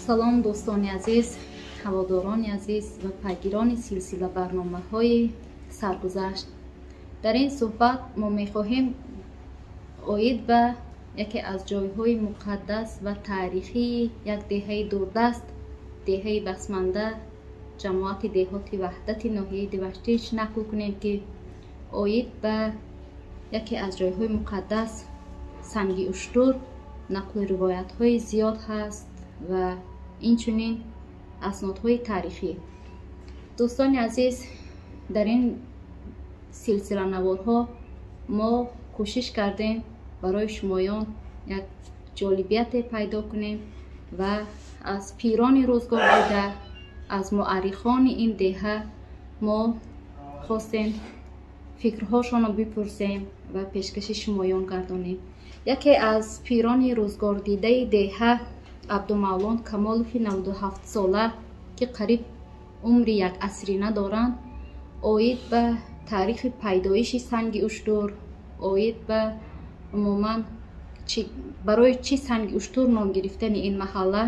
салом дӯстони азиз, ҳаводорони азиз ва пайгирони силсила барномаҳои саргузашт. Дар ин суҳбат мо мехоҳем оид ба яке аз ҷойҳои муқаддас ва таърихии як деҳаи дурдаст, деҳаи басманда, ҷамоати деҳоти ваҳдати ноҳияи Диваштич нақл кунем, ки оид ба яке аз ҷойҳои муқаддас Санги Уштур нақли ривоятҳои зиёд ҳаст ва инчунин аснодҳои таърихӣ. дӯстони азиз, дар ин силсиланаворҳо мо кӯшиш кардем барои шумоён як ҷолибияте пайдо кунем ва аз пирони рӯзгор буда, аз муаррихони ин деҳа мо хостем фикрҳошонро бипурсем ва пешкаши шумоён гардонем. яке аз пирони рӯзгордидаи деҳа Абдумавлон Камолови 97 сола, ки қариб умри як асрина доранд, оид ба таърихи пайдоиши Санги Уштур, оид ба умуман барои чӣ Санги Уштур ном гирифтани ин маҳалла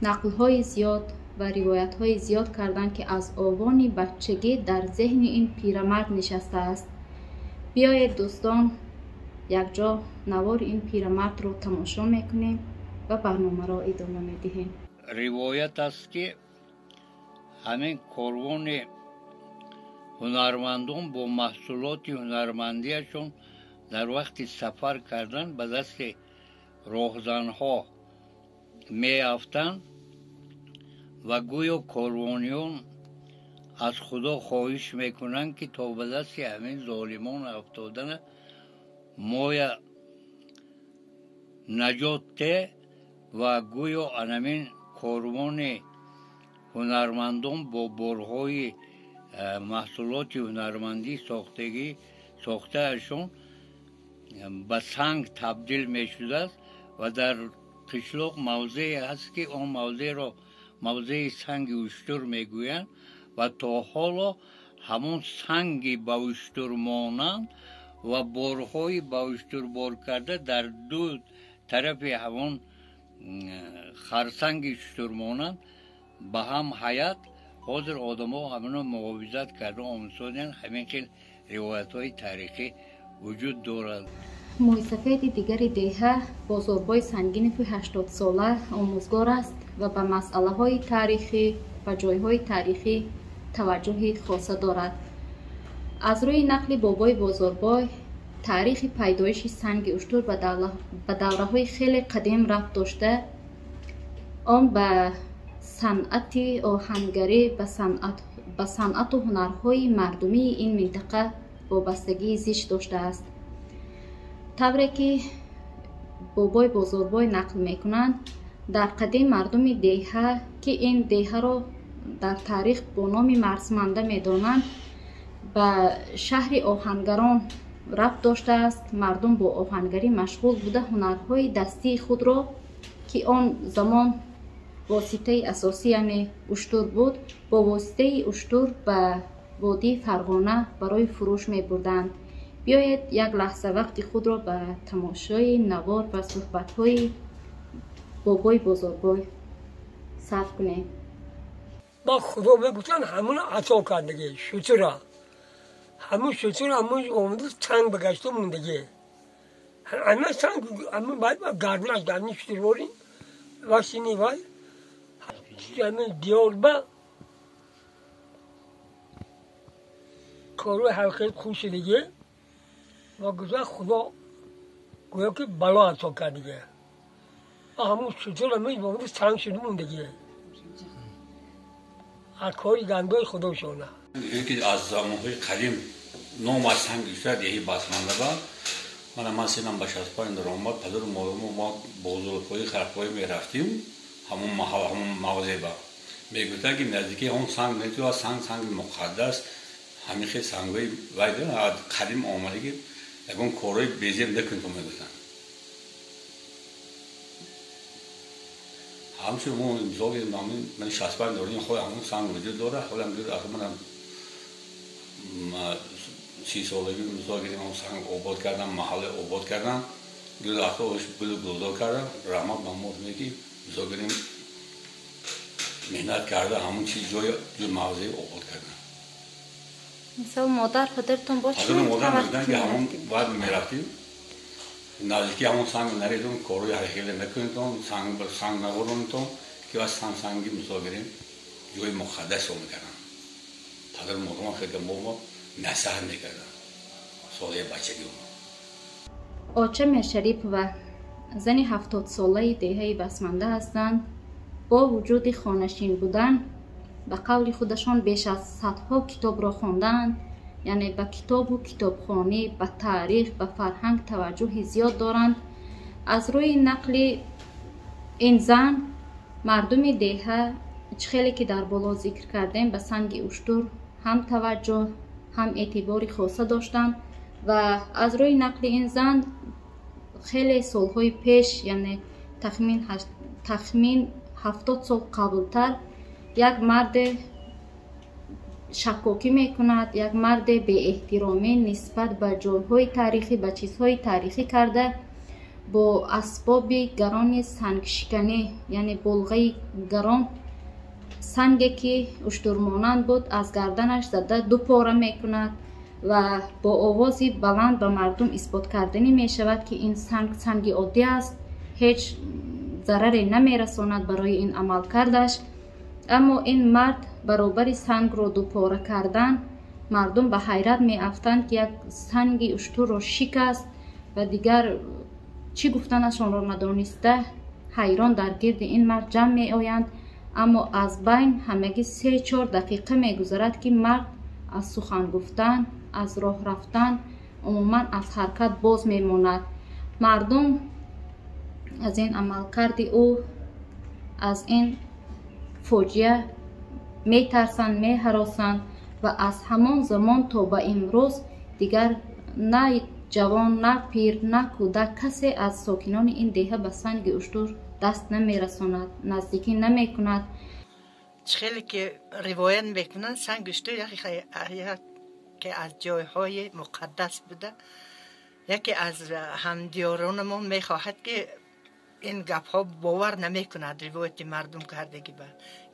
нақлҳои зиёд ва ривоятҳои зиёд карданд, ки аз овони бачагӣ дар зеҳни ин пирамард нишастааст. биёед дӯстон якҷо навори ин пирамардро тамошо мекунем ва барномаро идома медиҳем. ривоят аст, ки ҳамин корвони ҳунармандон бо маҳсулоти ҳунармандиашон дар вақти сафар кардан ба дасти роҳзанҳо меафтанд ва гӯё корвониён аз худо хоҳиш мекунанд, ки то ба дасти ҳамин золимон афтодана моя наҷот те ва гӯё анамин корвони ҳунармандон бо борҳои маҳсулоти ҳунармандӣ сохтаашон ба санг табдил мешудааст ва дар қишлоқ мавзее ҳаст, ки он мавзеъро мавзеи Санги Уштур мегӯянд ва то ҳоло ҳамон санги ба уштур монанд ва борҳои ба уштур бор карда дар ду тарафи ҳамон харсанги уштур монанд ба ҳам ҳаят ҳозир одамо ҳамаро муҳофизат карда омӯзонянд. ҳамин хел ривоятҳои таърихӣ вуҷуд дорад. мӯйсафеди дигари деҳа Бозорбои Сангинови 80 сола омӯзгор аст ва ба масъалаҳои таърихӣ ва ҷойҳои таърихӣ таваҷҷӯҳи хоса дорад. аз рӯи нақли бобои Бозорбой таърихи пайдоиши Санги Уштур ба давраҳои хеле қадим рабт дошта, он ба санъати оҳангарӣ, ба санъату ҳунарҳои мардумии ин минтақа вобастагии зич доштааст. тавре ки бобои Бозорбой нақл мекунанд, дар қадим мардуми деҳа, ки ин деҳаро дар таърих бо номи Марзманда медонанд, ба шаҳри оҳангарон рабт доштааст. мардум бо оҳангарӣ машғул буда ҳунарҳои дастии худро, ки он замон воситаи асосӣ яъне уштур буд, бо воситаи уштур ба водии Фарғона барои фурӯш мебурданд. биёед як лаҳза вақти худро ба тамошои навор ва суҳбатҳои бобои Бозорбой сарф кунем. با خدا بگفتن همون عطا کردگی شطوره همون شطور همون اومده تنگ بگشته موندگی همه تنگ همون باید با گرمش گرمی شطور باریم وقتی نیوال همون دیار با کارو حقیقت خوش دیگه و گذار خدا گویا که بلا عطا کردگی همون شطور همون اومده تنگ شده موندگی کاری گندای خدا شونه. یکی از زمانهای قدیم نام از سنگ شد یهی بسمنده با من سینم به 65 در آمد پدر ما بزرگوی خرقوی می رفتیم همون محل همون مغازه با میگفت که نزدیکی اون سنگ نیست و سنگ مقدس همیشه سنگای وایده از قدیم آمده که اون کارای بیزیم نکنید میگفتن همچه ما امضای نامی من 65 داریم خود همون سنگ وجود داره حالا میگه آخه منم 30 سالگی امضا کردم اون سنگ آباد کردم محل آباد کردم گل آخه اوش گل گلدار کردم رحمت محمود میگی امضا کردیم مهنت کرده همون چیز جای موضع آباد کردن. مثلا مادر پدرتون با چی پدر مادر میگن که همون باید میرفتیم نزدیکی همون سنگ نریدون کاروی حرکیل نکنیدون سنگ نبرونیدون که از سنگی مسافرین جای مقدس رو میکردن. پدر مادر خیلی ما نصیحت میکردن ساله بچگی اون. آچه شریف و زن 70 ساله دهه بسمنده هستند. با وجود خانشین بودن به قول خودشان بیش از صدها کتاب را خواندند، یعنی به کتاب و کتابخوانی، به تاریخ، به فرهنگ توجه زیاد دارند. از روی نقل این زن مردم دهه خیلی که در بالا ذکر کردیم به سنگ اشتر هم توجه هم اعتبار خاصه داشتند و از روی نقل این زن خیلی سالهای پیش، یعنی تخمین 70 سال قبلتر، یک مرد شکاکی میکند، یک مرد به احترامی نسبت به جایهای تاریخی، به چیزهای تاریخی کرده، با اسباب گران سنگ شکنی، یعنی بلغه گران سنگی که اشترمانند بود از گردنش زده 2 پاره میکند و با آوازی بلند به مردم اثبات کردنی می شود که این سنگ عادی است، هیچ ضرری نمی رساند برای این عمل کردش. اما این مرد برابر سنگ را 2 پاره کردن، مردم به حیرت می افتند که یک سنگ اشتر را شکست و دیگر چی گفتنشان را ندانسته حیران در گرد این مرد جمع می آیند. اما از بین همگی 3-4 دقیقه می گذرد که مرد از سخن گفتن، از راه رفتن، عموما از حرکت باز می ماند. مردم از این عملکرد او، از این فوجیه می ترسند، می هراسند و از همان زمان تا به امروز دیگر نه جوان، نه پیر، نه کودک کسی از ساکنان این دهه به سنگ اشتر دست نمی رساند، نزدیکی نمی کند. خیلی که روایت میکنن سنگ اشتر که از جایهای مقدس بوده. یکی از همدیارانمون میخواهد که این گپ ها باور نمی کند روایت مردم کردگی به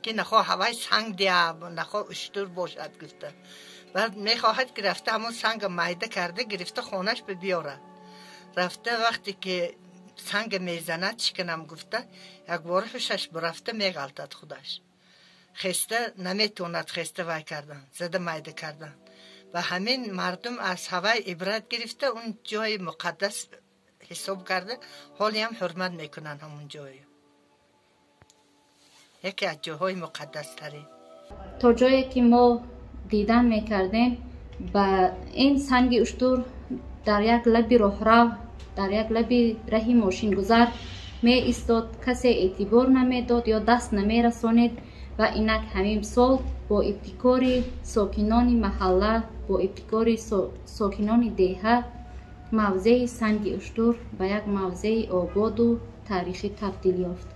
که نخواه هوای سنگ دیا نخواه اشتر باشد گفته و میخواهد که رفته همون سنگ میده کرده گرفته خانش به بیاره. رفته وقتی که سنگ میزند چکنم گفته یک بار خوشش برفته میغلطد خودش، خسته نمیتوند خسته وای کردن، زده میده کردن و همین مردم از هوای عبرت گرفته اون جای مقدس حساب کرده، حالی هم حرمت میکنن همون جای. یکی از جاهای مقدس تری. تا جایی که ما دیدن میکردیم با این سنگ اشتر در یک لبی راهرو، در یک لبی راه ماشین گذر می ایستاد، کسی اعتبار نمیداد یا دست نمی رسانید و اینک همین سال با ابتکار ساکنان محله، با ابتکار ساکنان دهه، موضع سنگ اشتر به یک موضع آباد و تاریخی تبدیل یافت.